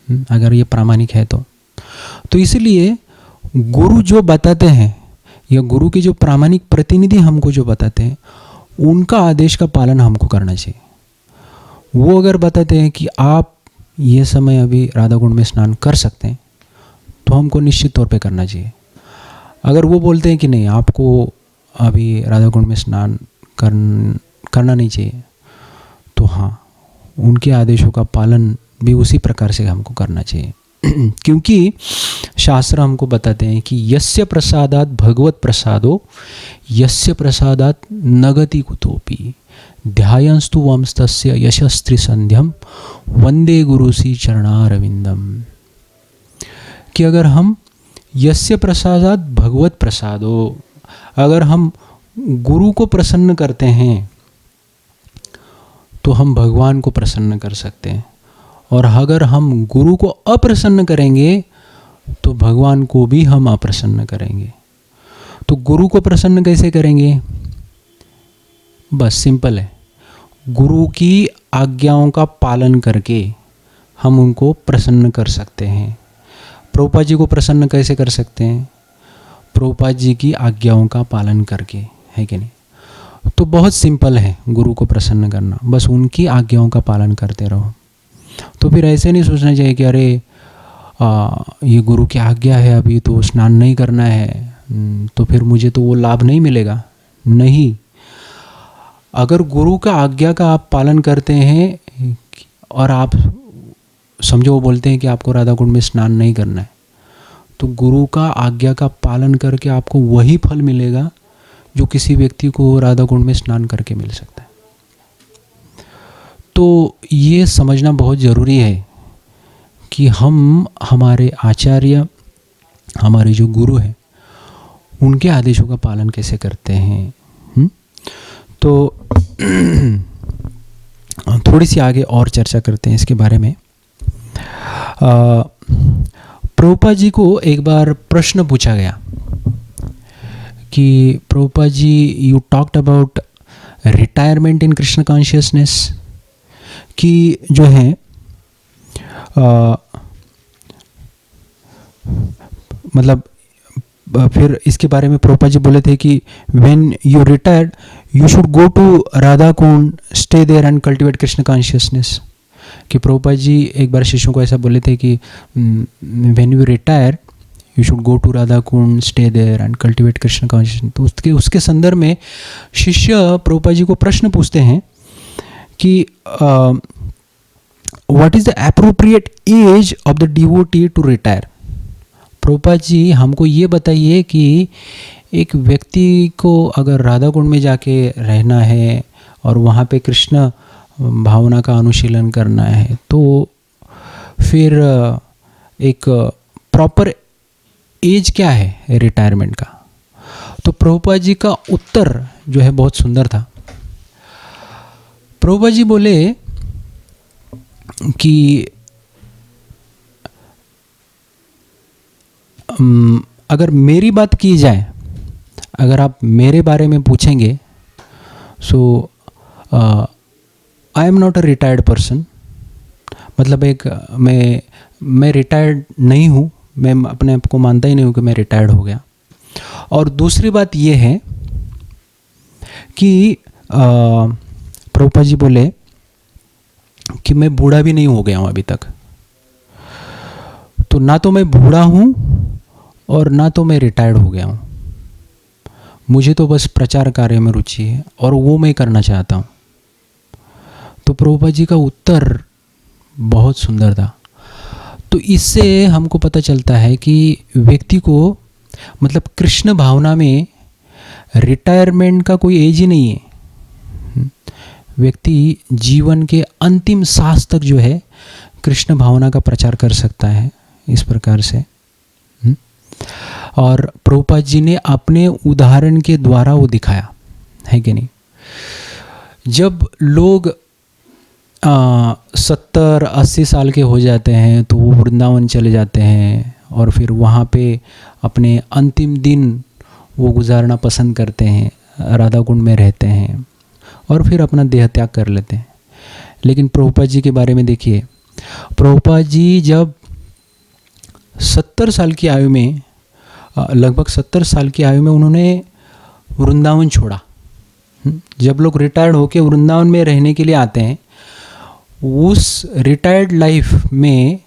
अगर ये प्रामाणिक है तो इसलिए गुरु जो बताते हैं या गुरु के जो प्रामाणिक प्रतिनिधि हमको जो बताते हैं, उनका आदेश का पालन हमको करना चाहिए। वो अगर बताते हैं कि आप ये समय अभी राधा कुंड में स्नान कर सकते हैं, तो हमको निश्चित तौर पे करना चाहिए। अगर वो बोलते हैं कि नहीं, आपको अभी राधा कुंड में स्नान करना नहीं चाहिए, तो हाँ, उनके आदेशों का पालन भी उसी प्रकार से हमको करना चाहिए। क्योंकि शास्त्र हमको बताते हैं कि यस्य प्रसादात भगवत प्रसादो यस्य प्रसादात नगति कुतोपि ध्यायंस्तु वंस्तस्य यशस्त्री संध्यम वंदे गुरुसी चरणारविंदम। कि अगर हम यस्य प्रसादात भगवत प्रसादो, अगर हम गुरु को प्रसन्न करते हैं तो हम भगवान को प्रसन्न कर सकते हैं, और अगर हम गुरु को अप्रसन्न करेंगे तो भगवान को भी हम अप्रसन्न करेंगे। तो गुरु को प्रसन्न कैसे करेंगे? बस सिंपल है, गुरु की आज्ञाओं का पालन करके हम उनको प्रसन्न कर सकते हैं। प्रभुपाद जी को प्रसन्न कैसे कर सकते हैं? प्रभुपाद जी की आज्ञाओं का पालन करके, है कि नहीं। तो बहुत सिंपल है गुरु को प्रसन्न करना, बस उनकी आज्ञाओं का पालन करते रहो। तो फिर ऐसे नहीं सोचना चाहिए कि अरे ये गुरु की आज्ञा है, अभी तो स्नान नहीं करना है, तो फिर मुझे तो वो लाभ नहीं मिलेगा। नहीं, अगर गुरु का आज्ञा का आप पालन करते हैं और आप समझो वो बोलते हैं कि आपको राधा कुंड में स्नान नहीं करना है, तो गुरु का आज्ञा का पालन करके आपको वही फल मिलेगा जो किसी व्यक्ति को राधा कुंड में स्नान करके मिल सकता है। तो ये समझना बहुत ज़रूरी है कि हम हमारे आचार्य, हमारे जो गुरु हैं, उनके आदेशों का पालन कैसे करते हैं। तो थोड़ी सी आगे और चर्चा करते हैं इसके बारे में। प्रभुपाद जी को एक बार प्रश्न पूछा गया कि Prabhupada ji, you talked about retirement in Krishna consciousness, कि जो है मतलब फिर इसके बारे में प्रभुपाद जी बोले थे कि when you retired you should go to Radha Kund, stay there and cultivate Krishna consciousness. कि प्रभुपाद जी एक बार शिष्यों को ऐसा बोले थे कि when you retire you should go to Radha Kund, stay there and cultivate Krishna consciousness. तो उसके संदर्भ में शिष्य प्रभुपाद जी को प्रश्न पूछते हैं कि what is the appropriate age of the devotee to retire. Prabhupada ji हमको ये बताइए कि एक व्यक्ति को अगर राधा कुंड में जाके रहना है और वहाँ पे कृष्ण भावना का अनुशीलन करना है, तो फिर एक प्रॉपर एज क्या है रिटायरमेंट का। तो प्रभुपाद जी का उत्तर जो है बहुत सुंदर था। प्रभुपाद जी बोले कि अगर मेरी बात की जाए, अगर आप मेरे बारे में पूछेंगे, so I am not a retired person. मतलब एक मैं रिटायर्ड नहीं हूँ, मैं अपने आप को मानता ही नहीं हूँ कि मैं रिटायर्ड हो गया। और दूसरी बात ये है कि प्रभुपाद जी बोले कि मैं बूढ़ा भी नहीं हो गया हूँ अभी तक। तो ना तो मैं बूढ़ा हूँ और ना तो मैं रिटायर्ड हो गया हूँ। मुझे तो बस प्रचार कार्य में रुचि है और वो मैं करना चाहता हूँ। तो प्रभुपाद जी का उत्तर बहुत सुंदर था। तो इससे हमको पता चलता है कि व्यक्ति को मतलब कृष्ण भावना में रिटायरमेंट का कोई एज ही नहीं है। व्यक्ति जीवन के अंतिम सांस तक जो है कृष्ण भावना का प्रचार कर सकता है इस प्रकार से। और प्रभुपाद जी ने अपने उदाहरण के द्वारा वो दिखाया, है कि नहीं। जब लोग 70-80 साल के हो जाते हैं तो वो वृंदावन चले जाते हैं और फिर वहाँ पे अपने अंतिम दिन वो गुजारना पसंद करते हैं, राधा कुंड में रहते हैं और फिर अपना देह त्याग कर लेते हैं। लेकिन प्रभुपाद जी के बारे में देखिए, प्रभुपाद जी जब 70 साल की आयु में, लगभग 70 साल की आयु में उन्होंने वृंदावन छोड़ा। जब लोग रिटायर्ड होके वृंदावन में रहने के लिए आते हैं, उस रिटायर्ड लाइफ में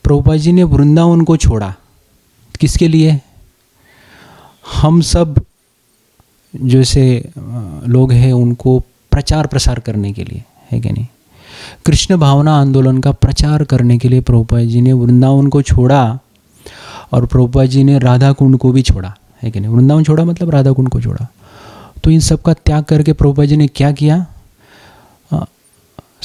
प्रभुपाद जी ने वृंदावन को छोड़ा। किसके लिए? हम सब जैसे लोग हैं उनको प्रचार प्रसार करने के लिए, है कि नहीं? कृष्ण भावना आंदोलन का प्रचार करने के लिए प्रभुपाद जी ने वृंदावन को छोड़ा और प्रभुपाद जी ने राधा कुंड को भी छोड़ा, है कि नहीं? वृंदावन छोड़ा मतलब राधा कुंड को छोड़ा। तो इन सब का त्याग करके प्रभुपाद जी ने क्या किया?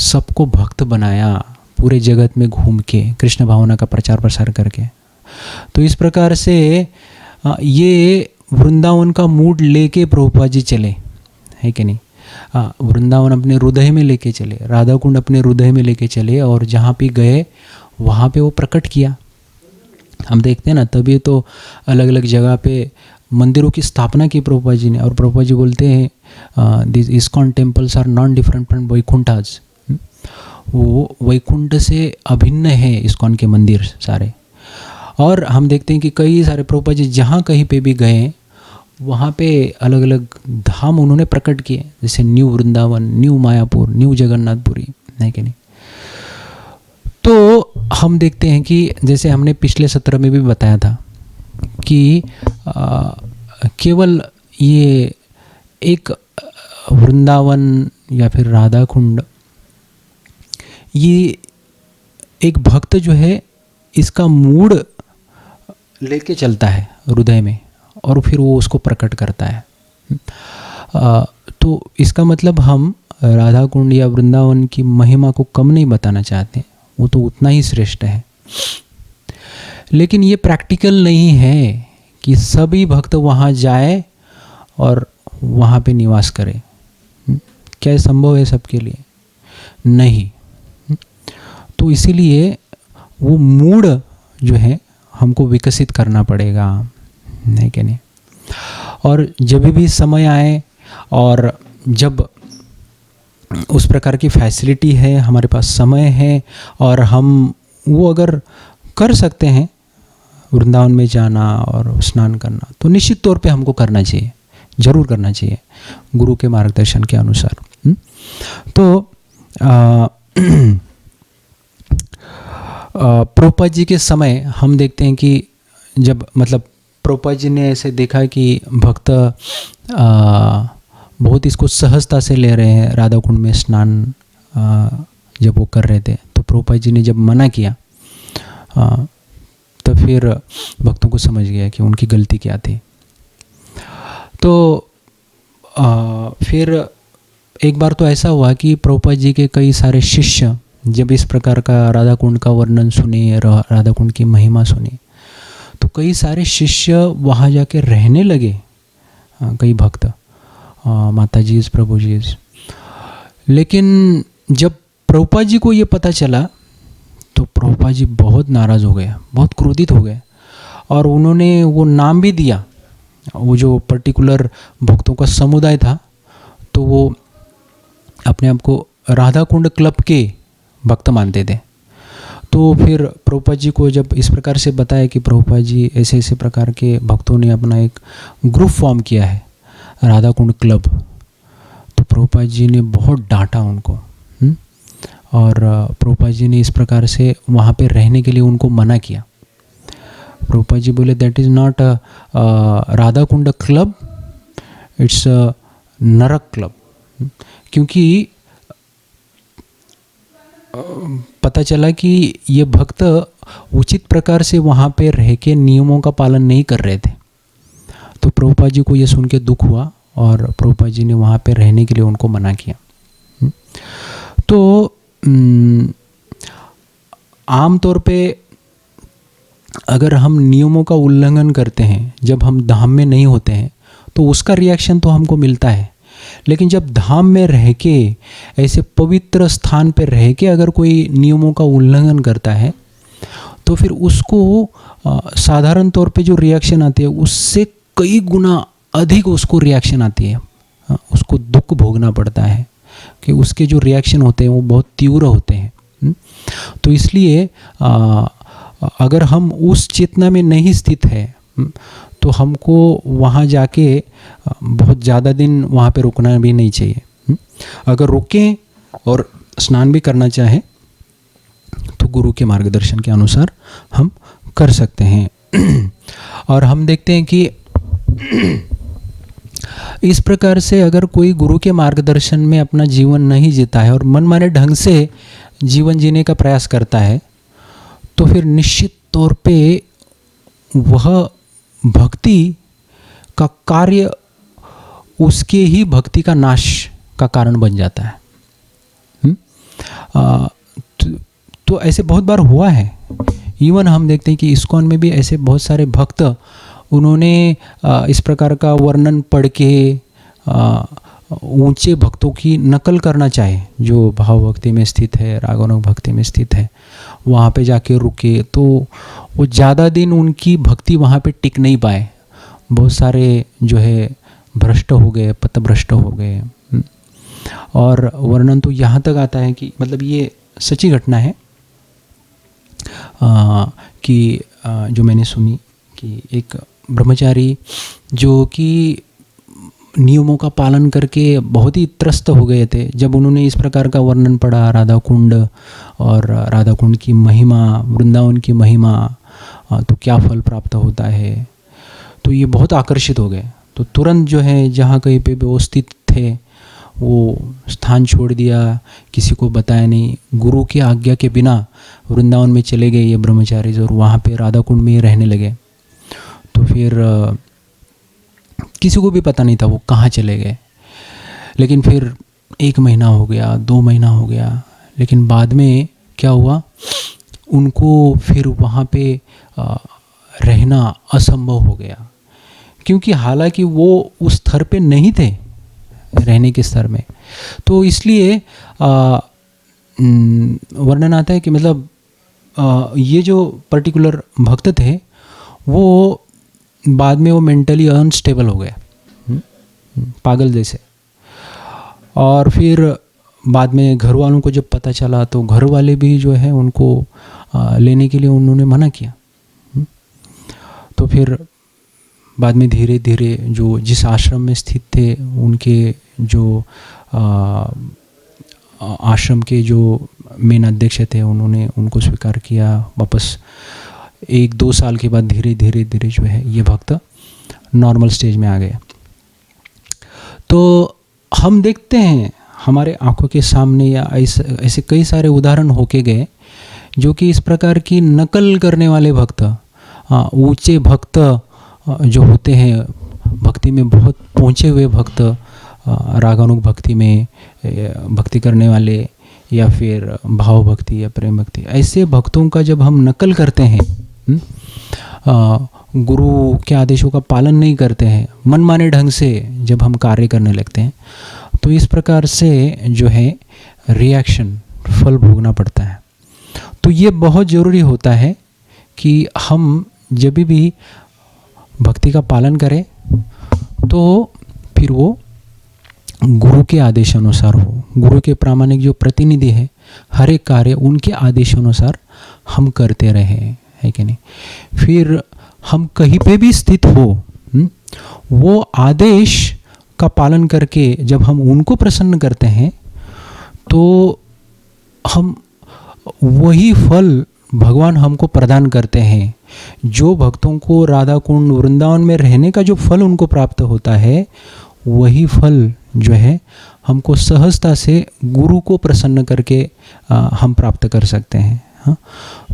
सबको भक्त बनाया, पूरे जगत में घूम के कृष्ण भावना का प्रचार प्रसार करके। तो इस प्रकार से ये वृंदावन का मूड लेके प्रभुपाद जी चले, है कि नहीं? वृंदावन अपने हृदय में लेके चले, राधा कुंड अपने हृदय में लेके चले और जहाँ भी गए वहाँ पे वो प्रकट किया। हम देखते हैं ना, तभी तो अलग अलग जगह पे मंदिरों की स्थापना की प्रभुपाद जी ने। और प्रभुपाद जी बोलते हैं this ISKCON temples are non different from Vaikunthas. वो वैकुंठ से अभिन्न है इस्कॉन के मंदिर सारे। और हम देखते हैं कि कई सारे प्रभुपाद जी जहाँ कहीं पे भी गए वहाँ पे अलग अलग धाम उन्होंने प्रकट किए, जैसे new Vrindavan, new Mayapur, new Jagannathpuri, है कि नहीं? तो हम देखते हैं कि जैसे हमने पिछले सत्र में भी बताया था कि केवल ये एक वृंदावन या फिर राधा कुंड, ये एक भक्त जो है इसका मूड लेके चलता है हृदय में और फिर वो उसको प्रकट करता है। तो इसका मतलब हम राधा कुंड या वृंदावन की महिमा को कम नहीं बताना चाहते, वो तो उतना ही श्रेष्ठ है। लेकिन ये प्रैक्टिकल नहीं है कि सभी भक्त वहाँ जाए और वहाँ पे निवास करे। क्या ये संभव है सबके लिए? नहीं। तो इसीलिए वो मूड जो है हमको विकसित करना पड़ेगा, नहीं कि नहीं? और जब भी समय आए और जब उस प्रकार की फैसिलिटी है, हमारे पास समय है और हम वो अगर कर सकते हैं वृंदावन में जाना और स्नान करना, तो निश्चित तौर पे हमको करना चाहिए, जरूर करना चाहिए गुरु के मार्गदर्शन के अनुसार। तो प्रभुपाद जी के समय हम देखते हैं कि जब मतलब प्रभुपाद जी ने ऐसे देखा कि भक्त बहुत इसको सहजता से ले रहे हैं, राधा कुंड में स्नान जब वो कर रहे थे, तो प्रभुपाद जी ने जब मना किया तो फिर भक्तों को समझ गया कि उनकी गलती क्या थी। तो फिर एक बार तो ऐसा हुआ कि प्रभुपाद जी के कई सारे शिष्य जब इस प्रकार का राधा कुंड का वर्णन सुने, राधा कुंड की महिमा सुनी, तो कई सारे शिष्य वहाँ जाके रहने लगे, कई भक्त, माता जी, प्रभु जी। लेकिन जब प्रभुपाद जी को ये पता चला तो प्रभुपाद जी बहुत नाराज़ हो गए, बहुत क्रोधित हो गए और उन्होंने वो नाम भी दिया। वो जो पर्टिकुलर भक्तों का समुदाय था, तो वो अपने आप को राधा कुंड क्लब के भक्त मानते थे। तो फिर प्रभुपाद जी को जब इस प्रकार से बताया कि प्रभुपाद जी ऐसे ऐसे प्रकार के भक्तों ने अपना एक ग्रुप फॉर्म किया है राधा कुंड क्लब, तो प्रभुपाद जी ने बहुत डांटा उनको। और प्रभुपाद जी ने इस प्रकार से वहाँ पे रहने के लिए उनको मना किया। प्रभुपाद जी बोले that is not a Radha Kund club, it's a नरक क्लब। क्योंकि पता चला कि ये भक्त उचित प्रकार से वहाँ पे रह के नियमों का पालन नहीं कर रहे थे। तो प्रभुपाद जी को ये सुन के दुख हुआ और प्रभुपाद जी ने वहाँ पे रहने के लिए उनको मना किया। तो आम तौर पे अगर हम नियमों का उल्लंघन करते हैं, जब हम धाम में नहीं होते हैं, तो उसका रिएक्शन तो हमको मिलता है। लेकिन जब धाम में रह के, ऐसे पवित्र स्थान पर रह के अगर कोई नियमों का उल्लंघन करता है तो फिर उसको साधारण तौर पे जो रिएक्शन आती है उससे कई गुना अधिक उसको रिएक्शन आती है, उसको दुख भोगना पड़ता है कि उसके जो रिएक्शन होते हैं वो बहुत तीव्र होते हैं। तो इसलिए अगर हम उस चेतना में नहीं स्थित है तो हमको वहाँ जाके बहुत ज़्यादा दिन वहाँ पे रुकना भी नहीं चाहिए। अगर रुकें और स्नान भी करना चाहें तो गुरु के मार्गदर्शन के अनुसार हम कर सकते हैं। और हम देखते हैं कि इस प्रकार से अगर कोई गुरु के मार्गदर्शन में अपना जीवन नहीं जीता है और मनमाने ढंग से जीवन जीने का प्रयास करता है तो फिर निश्चित तौर पे वह भक्ति का कार्य उसके ही भक्ति का नाश का कारण बन जाता है। तो ऐसे बहुत बार हुआ है। इवन हम देखते हैं कि इस्कॉन में भी ऐसे बहुत सारे भक्त उन्होंने इस प्रकार का वर्णन पढ़ के ऊंचे भक्तों की नकल करना चाहे जो भाव भक्ति में स्थित है, रागानुग भक्ति में स्थित है, वहाँ पे जाके रुके तो वो ज़्यादा दिन उनकी भक्ति वहाँ पे टिक नहीं पाए। बहुत सारे जो है भ्रष्ट हो गए, पथभ्रष्ट हो गए। और वर्णन तो यहाँ तक आता है कि मतलब ये सच्ची घटना है कि जो मैंने सुनी कि एक ब्रह्मचारी जो कि नियमों का पालन करके बहुत ही त्रस्त हो गए थे, जब उन्होंने इस प्रकार का वर्णन पढ़ा राधा कुंड और राधा कुंड की महिमा, वृंदावन की महिमा, तो क्या फल प्राप्त होता है, तो ये बहुत आकर्षित हो गए। तो तुरंत जो है जहाँ कहीं पे वो स्थित थे वो स्थान छोड़ दिया, किसी को बताया नहीं, गुरु की आज्ञा के बिना वृंदावन में चले गए ये ब्रह्मचारी और वहाँ पे राधा कुंड में रहने लगे। तो फिर किसी को भी पता नहीं था वो कहाँ चले गए। लेकिन फिर 1 महीना हो गया, 2 महीना हो गया, लेकिन बाद में क्या हुआ, उनको फिर वहाँ पे रहना असंभव हो गया, क्योंकि हालांकि वो उस स्तर पे नहीं थे, रहने के स्तर में। तो इसलिए वर्णन आता है कि मतलब ये जो पर्टिकुलर भक्त थे वो बाद में वो मेंटली अनस्टेबल हो गए, पागल जैसे। और फिर बाद में घर वालों को जब पता चला तो घर वाले भी जो है उनको लेने के लिए उन्होंने मना किया। तो फिर बाद में धीरे धीरे जो जिस आश्रम में स्थित थे उनके जो आश्रम के जो मेन अध्यक्ष थे उन्होंने उनको स्वीकार किया। वापस 1-2 साल के बाद धीरे धीरे धीरे जो है ये भक्त नॉर्मल स्टेज में आ गए। तो हम देखते हैं हमारे आंखों के सामने या ऐसे कई सारे उदाहरण होके गए जो कि इस प्रकार की नकल करने वाले भक्त, ऊंचे भक्त जो होते हैं, भक्ति में बहुत पहुँचे हुए भक्त, रागानुग भक्ति में भक्ति करने वाले या फिर भाव भक्ति या प्रेम भक्ति, ऐसे भक्तों का जब हम नकल करते हैं, गुरु के आदेशों का पालन नहीं करते हैं, मनमाने ढंग से जब हम कार्य करने लगते हैं, तो इस प्रकार से जो है रिएक्शन, फल भोगना पड़ता है। तो ये बहुत ज़रूरी होता है कि हम जब भी भक्ति का पालन करें तो फिर वो गुरु के आदेशानुसार हो। गुरु के प्रामाणिक जो प्रतिनिधि है, हर एक कार्य उनके आदेशानुसार हम करते रहें, है कि नहीं। फिर हम कहीं पे भी स्थित हो, वो आदेश का पालन करके जब हम उनको प्रसन्न करते हैं तो हम वही फल भगवान हमको प्रदान करते हैं। जो भक्तों को राधा कुंड वृंदावन में रहने का जो फल उनको प्राप्त होता है, वही फल जो है हमको सहजता से गुरु को प्रसन्न करके हम प्राप्त कर सकते हैं। हाँ,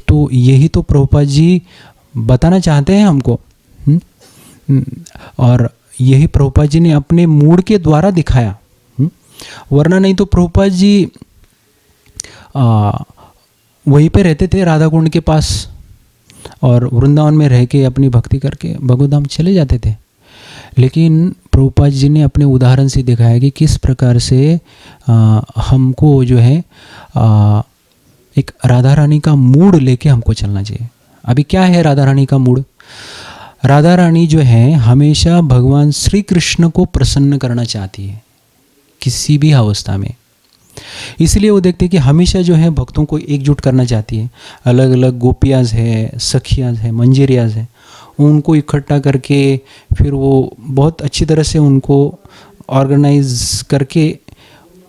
तो यही तो प्रभुपाद जी बताना चाहते हैं हमको, और यही प्रभुपाद जी ने अपने मूड के द्वारा दिखाया। वरना नहीं तो प्रभुपाद जी वहीं पे रहते थे राधा कुंड के पास और वृंदावन में रह के अपनी भक्ति करके भगवत धाम चले जाते थे। लेकिन प्रभुपाद जी ने अपने उदाहरण से दिखाया कि किस प्रकार से हमको जो है एक राधा रानी का मूड लेके हमको चलना चाहिए। अभी क्या है राधा रानी का मूड? राधा रानी जो है हमेशा भगवान श्री कृष्ण को प्रसन्न करना चाहती है किसी भी अवस्था में। इसलिए वो देखते हैं कि हमेशा जो है भक्तों को एकजुट करना चाहती है। अलग अलग गोपियाज है, सखियाज है, मंजरियाज है, उनको इकट्ठा करके फिर वो बहुत अच्छी तरह से उनको ऑर्गेनाइज करके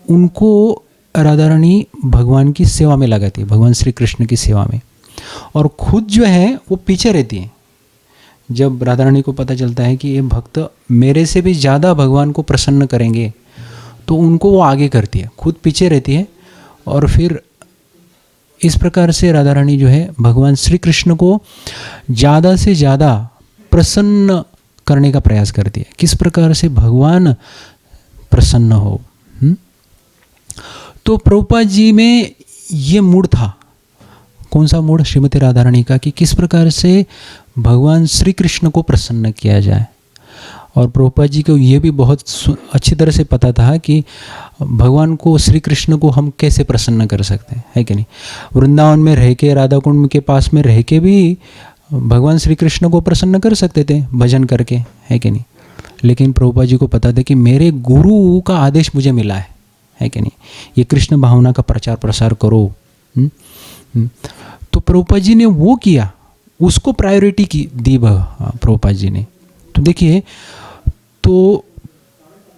उनको राधा रानी भगवान की सेवा में लगाती है, भगवान श्री कृष्ण की सेवा में। और खुद जो है वो पीछे रहती है। जब राधा रानी को पता चलता है कि ये भक्त मेरे से भी ज़्यादा भगवान को प्रसन्न करेंगे तो उनको वो आगे करती है, खुद पीछे रहती है। और फिर इस प्रकार से राधा रानी जो है भगवान श्री कृष्ण को ज़्यादा से ज़्यादा प्रसन्न करने का प्रयास करती है। किस प्रकार से भगवान प्रसन्न हो। तो प्रभुपाद जी में ये मूड था। कौन सा मूड? श्रीमती राधा रानी का, कि किस प्रकार से भगवान श्री कृष्ण को प्रसन्न किया जाए। और प्रभुपाद जी को ये भी बहुत अच्छी तरह से पता था कि भगवान को, श्री कृष्ण को हम कैसे प्रसन्न कर सकते हैं, है कि नहीं। वृंदावन में रह के, राधा कुंड के पास में रह के भी भगवान श्री कृष्ण को प्रसन्न कर सकते थे भजन करके, है कि नहीं। लेकिन प्रभुपाद जी को पता था कि मेरे गुरु का आदेश मुझे मिला है कि नहीं, ये कृष्ण भावना का प्रचार प्रसार करो। तो प्रभुपाद जी ने वो किया, उसको प्रायोरिटी की दी प्रभुपाद जी ने। तो देखिए, तो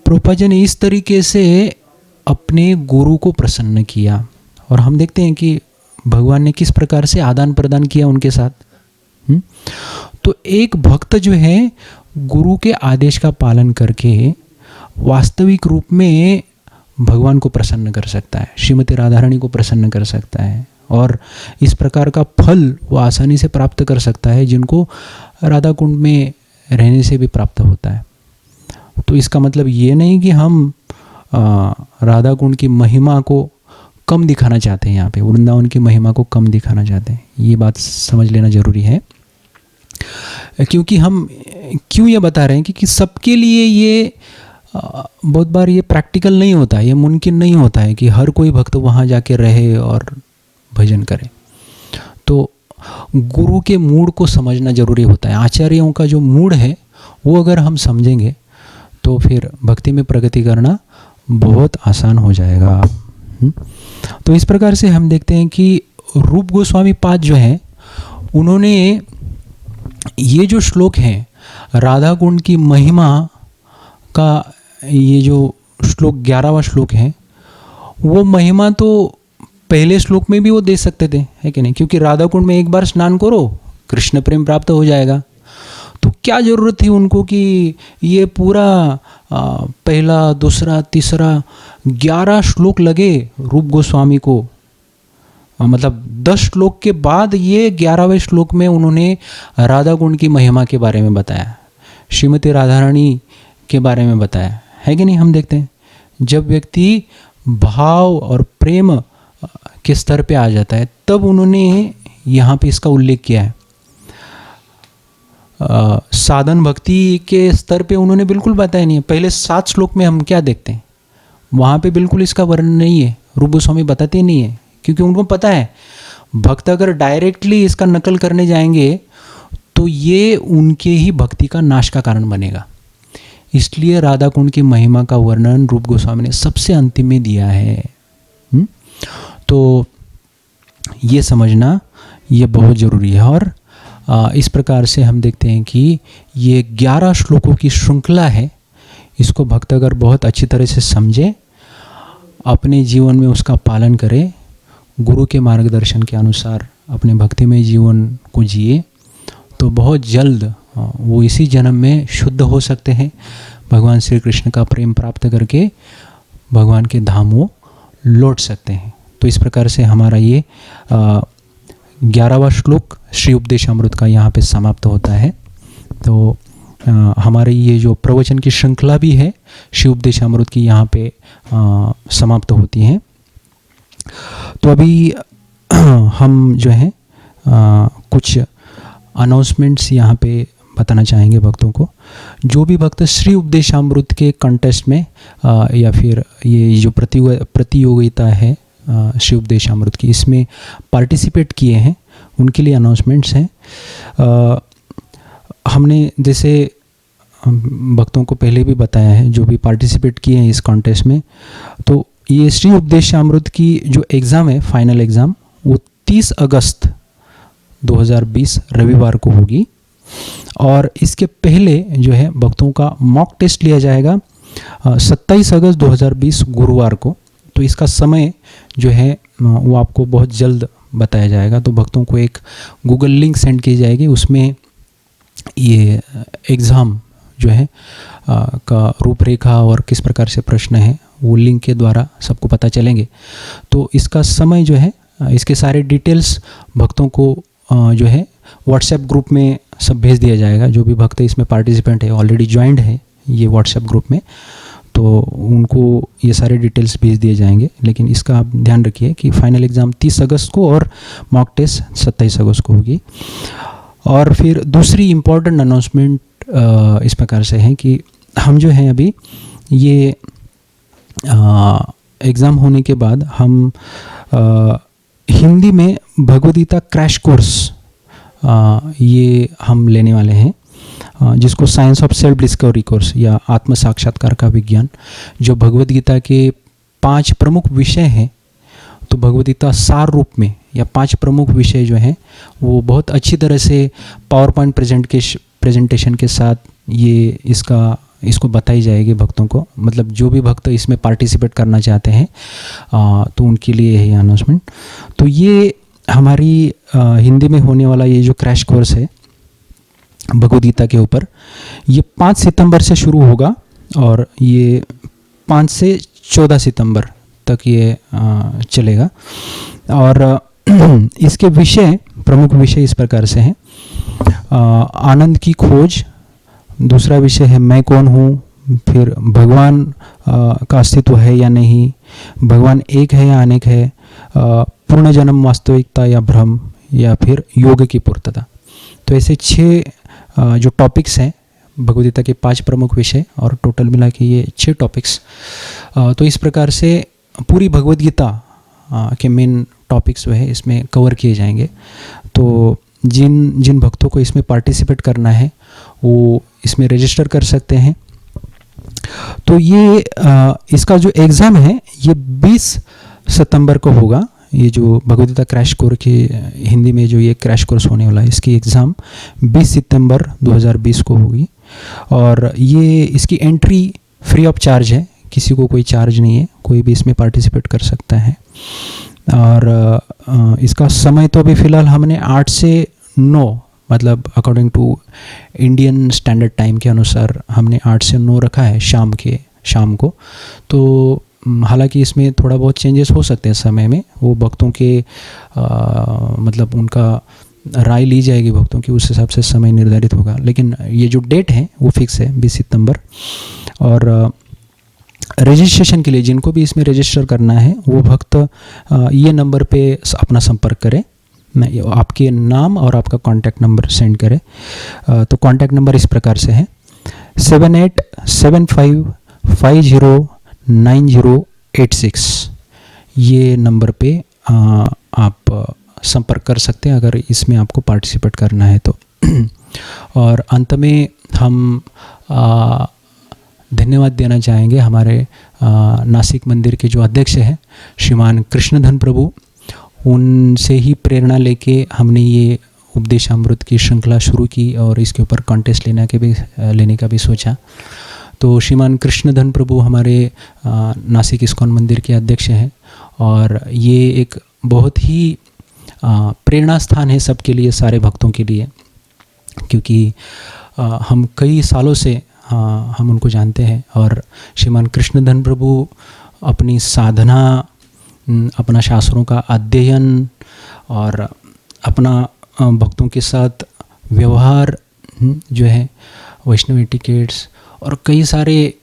प्रभुपाद जी ने इस तरीके से अपने गुरु को प्रसन्न किया। और हम देखते हैं कि भगवान ने किस प्रकार से आदान प्रदान किया उनके साथ। तो एक भक्त जो है गुरु के आदेश का पालन करके वास्तविक रूप में भगवान को प्रसन्न कर सकता है, श्रीमती राधा रानी को प्रसन्न कर सकता है। और इस प्रकार का फल वो आसानी से प्राप्त कर सकता है जिनको राधा कुंड में रहने से भी प्राप्त होता है। तो इसका मतलब ये नहीं कि हम राधा कुंड की महिमा को कम दिखाना चाहते हैं, यहाँ पे वृंदावन की महिमा को कम दिखाना चाहते हैं। ये बात समझ लेना जरूरी है। क्योंकि हम क्यों ये बता रहे हैं कि सबके लिए ये बहुत बार ये प्रैक्टिकल नहीं होता है, ये मुमकिन नहीं होता है कि हर कोई भक्त वहाँ जाके रहे और भजन करे। तो गुरु के मूड को समझना जरूरी होता है। आचार्यों का जो मूड है वो अगर हम समझेंगे तो फिर भक्ति में प्रगति करना बहुत आसान हो जाएगा। तो इस प्रकार से हम देखते हैं कि रूप गोस्वामी पाद जो है उन्होंने ये जो श्लोक है राधा कुंड की महिमा का, ये जो श्लोक 11वां श्लोक है, वो महिमा तो पहले श्लोक में भी वो दे सकते थे, है कि नहीं। क्योंकि राधा कुंड में एक बार स्नान करो कृष्ण प्रेम प्राप्त हो जाएगा। तो क्या ज़रूरत थी उनको कि ये पूरा पहला, दूसरा, तीसरा 11 श्लोक लगे रूप गोस्वामी को। मतलब 10 श्लोक के बाद ये 11वें श्लोक में उन्होंने राधा कुंड की महिमा के बारे में बताया, श्रीमती राधा रानी के बारे में बताया, है कि नहीं। हम देखते हैं जब व्यक्ति भाव और प्रेम के स्तर पे आ जाता है तब उन्होंने यहाँ पे इसका उल्लेख किया है। साधन भक्ति के स्तर पे उन्होंने बिल्कुल बताया नहीं है। पहले 7 श्लोक में हम क्या देखते हैं, वहाँ पे बिल्कुल इसका वर्णन नहीं है, रूप गोस्वामी बताते नहीं है। क्योंकि उनको पता है भक्त अगर डायरेक्टली इसका नकल करने जाएंगे तो ये उनके ही भक्ति का नाश का कारण बनेगा। इसलिए राधा कुंड की महिमा का वर्णन रूप गोस्वामी ने सबसे अंतिम में दिया है। तो ये समझना ये बहुत ज़रूरी है। और इस प्रकार से हम देखते हैं कि ये 11 श्लोकों की श्रृंखला है। इसको भक्त अगर बहुत अच्छी तरह से समझे, अपने जीवन में उसका पालन करे, गुरु के मार्गदर्शन के अनुसार अपने भक्तिमय जीवन को जिए, तो बहुत जल्द वो इसी जन्म में शुद्ध हो सकते हैं, भगवान श्री कृष्ण का प्रेम प्राप्त करके भगवान के धाम वो लौट सकते हैं। तो इस प्रकार से हमारा ये 11वां श्लोक श्री उपदेशामृत का यहाँ पे समाप्त होता है। तो हमारे ये जो प्रवचन की श्रृंखला भी है श्री उपदेशामृत की यहाँ पे समाप्त होती है। तो अभी हम जो है कुछ अनाउंसमेंट्स यहाँ पे बताना चाहेंगे भक्तों को। जो भी भक्त श्री उपदेशामृत के कंटेस्ट में या फिर ये जो प्रतियोगिता है श्री उपदेशामृत की, इसमें पार्टिसिपेट किए हैं, उनके लिए अनाउंसमेंट्स हैं। हमने जैसे भक्तों को पहले भी बताया है, जो भी पार्टिसिपेट किए हैं इस कॉन्टेस्ट में, तो ये श्री उपदेशामृत की जो एग्ज़ाम है, फाइनल एग्ज़ाम, वो 30 अगस्त 2020 रविवार को होगी। और इसके पहले जो है भक्तों का मॉक टेस्ट लिया जाएगा 27 अगस्त 2020 गुरुवार को। तो इसका समय जो है वो आपको बहुत जल्द बताया जाएगा। तो भक्तों को एक गूगल लिंक सेंड की जाएगी, उसमें ये एग्ज़ाम जो है का रूपरेखा और किस प्रकार से प्रश्न है वो लिंक के द्वारा सबको पता चलेंगे। तो इसका समय जो है, इसके सारे डिटेल्स भक्तों को जो है व्हाट्सएप ग्रुप में सब भेज दिया जाएगा। जो भी भक्त इसमें पार्टिसिपेंट है, ऑलरेडी ज्वाइंड है ये व्हाट्सएप ग्रुप में, तो उनको ये सारे डिटेल्स भेज दिए जाएंगे। लेकिन इसका आप ध्यान रखिए कि फाइनल एग्ज़ाम 30 अगस्त को और मॉक टेस्ट 27 अगस्त को होगी। और फिर दूसरी इम्पॉर्टेंट अनाउंसमेंट इस प्रकार से है कि हम जो है अभी ये एग्ज़ाम होने के बाद हम हिंदी में भगवद गीता क्रैश कोर्स ये हम लेने वाले हैं, जिसको science of self discovery course या आत्म साक्षात्कार का विज्ञान, जो भगवद गीता के 5 प्रमुख विषय हैं। तो भगवद गीता सार रूप में या 5 प्रमुख विषय जो हैं वो बहुत अच्छी तरह से पावर पॉइंट प्रेजेंटेशन के साथ ये इसको बताई जाएगी भक्तों को। मतलब जो भी भक्त इसमें पार्टिसिपेट करना चाहते हैं तो उनके लिए है अनाउंसमेंट। तो ये हमारी हिंदी में होने वाला ये जो क्रैश कोर्स है भगवद गीता के ऊपर, ये 5 सितंबर से शुरू होगा और ये 5 से 14 सितंबर तक ये चलेगा। और इसके विषय, प्रमुख विषय इस प्रकार से हैं: आनंद की खोज, दूसरा विषय है मैं कौन हूँ, फिर भगवान का अस्तित्व है या नहीं, भगवान एक है या अनेक है, पूर्ण जन्म वास्तविकता या भ्रम, या फिर योग की पूर्तता। तो ऐसे 6 जो टॉपिक्स हैं भगवद गीता के 5 प्रमुख विषय, और टोटल मिला के ये 6 टॉपिक्स। तो इस प्रकार से पूरी भगवद गीता के मेन टॉपिक्स जो है इसमें कवर किए जाएंगे। तो जिन भक्तों को इसमें पार्टिसिपेट करना है वो इसमें रजिस्टर कर सकते हैं। तो ये इसका जो एग्ज़ाम है ये 20 सितंबर को होगा। ये जो भगवद गीता क्रैश कोर्स की हिंदी में जो ये क्रैश कोर्स होने वाला है, इसकी एग्ज़ाम 20 सितंबर 2020 को होगी। और ये इसकी एंट्री फ्री ऑफ चार्ज है, किसी को कोई चार्ज नहीं है, कोई भी इसमें पार्टिसिपेट कर सकता है। और इसका समय तो अभी फ़िलहाल हमने 8 से 9, मतलब according to Indian standard time के अनुसार हमने 8 से 9 रखा है शाम को। तो हालांकि इसमें थोड़ा बहुत चेंजेस हो सकते हैं समय में, वो भक्तों के मतलब उनका राय ली जाएगी भक्तों की, उस हिसाब से समय निर्धारित होगा। लेकिन ये जो डेट है वो फिक्स है 20 सितंबर। और रजिस्ट्रेशन के लिए जिनको भी इसमें रजिस्टर करना है वो भक्त ये नंबर पे अपना संपर्क करें, आपके नाम और आपका कॉन्टैक्ट नंबर सेंड करें। तो कॉन्टैक्ट नंबर इस प्रकार से है 7875509086। ये नंबर पे आप संपर्क कर सकते हैं अगर इसमें आपको पार्टिसिपेट करना है तो। और अंत में हम धन्यवाद देना चाहेंगे हमारे नासिक मंदिर के जो अध्यक्ष हैं श्रीमान कृष्णधन प्रभु। उनसे ही प्रेरणा लेके हमने ये उपदेशामृत की श्रृंखला शुरू की और इसके ऊपर कॉन्टेस्ट लेने का भी सोचा। तो श्रीमान कृष्णधन प्रभु हमारे नासिक इस्कॉन मंदिर के अध्यक्ष हैं और ये एक बहुत ही प्रेरणा स्थान है सबके लिए, सारे भक्तों के लिए, क्योंकि हम कई सालों से हम उनको जानते हैं। और श्रीमान कृष्णधन प्रभु अपनी साधना, अपना शास्त्रों का अध्ययन और अपना भक्तों के साथ व्यवहार जो है, वैष्णव एटिकेट्स और कई सारे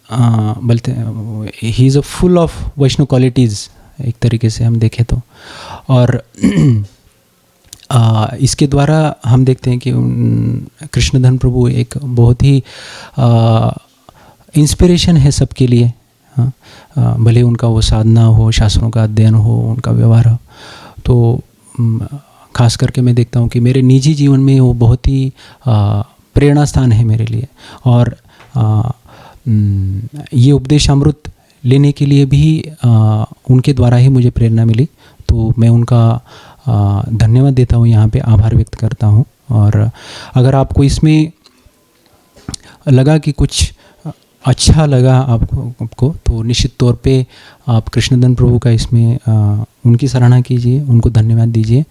बोलते हैं, he is a full of Vaishnav qualities एक तरीके से हम देखें तो। और इसके द्वारा हम देखते हैं कि कृष्णधन प्रभु एक बहुत ही इंस्पिरेशन है सबके लिए। हाँ, भले उनका वो साधना हो, शास्त्रों का अध्ययन हो, उनका व्यवहार हो, तो खास करके मैं देखता हूँ कि मेरे निजी जीवन में वो बहुत ही प्रेरणा स्थान है मेरे लिए। और ये उपदेशामृत लेने के लिए भी उनके द्वारा ही मुझे प्रेरणा मिली, तो मैं उनका धन्यवाद देता हूँ, यहाँ पे आभार व्यक्त करता हूँ। और अगर आपको इसमें लगा कि कुछ अच्छा लगा आपको तो निश्चित तौर पे आप कृष्णधन प्रभु का इसमें उनकी सराहना कीजिए, उनको धन्यवाद दीजिए।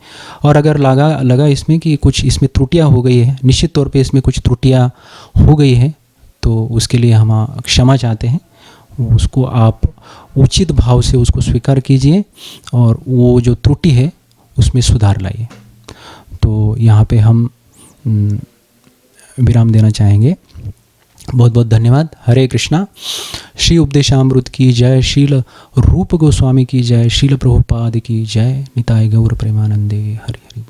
और अगर लगा इसमें कि कुछ इसमें त्रुटियां हो गई है, निश्चित तौर पे इसमें कुछ त्रुटियां हो गई है, तो उसके लिए हम क्षमा चाहते हैं। उसको आप उचित भाव से उसको स्वीकार कीजिए और वो जो त्रुटि है उसमें सुधार लाइए। तो यहाँ पे हम विराम देना चाहेंगे। बहुत बहुत धन्यवाद। हरे कृष्णा। श्री उपदेशामृत की जय, शील रूप गोस्वामी की जय, शील प्रभुपाद की जय, निताय गौर प्रेमानंदे। हरि हरि।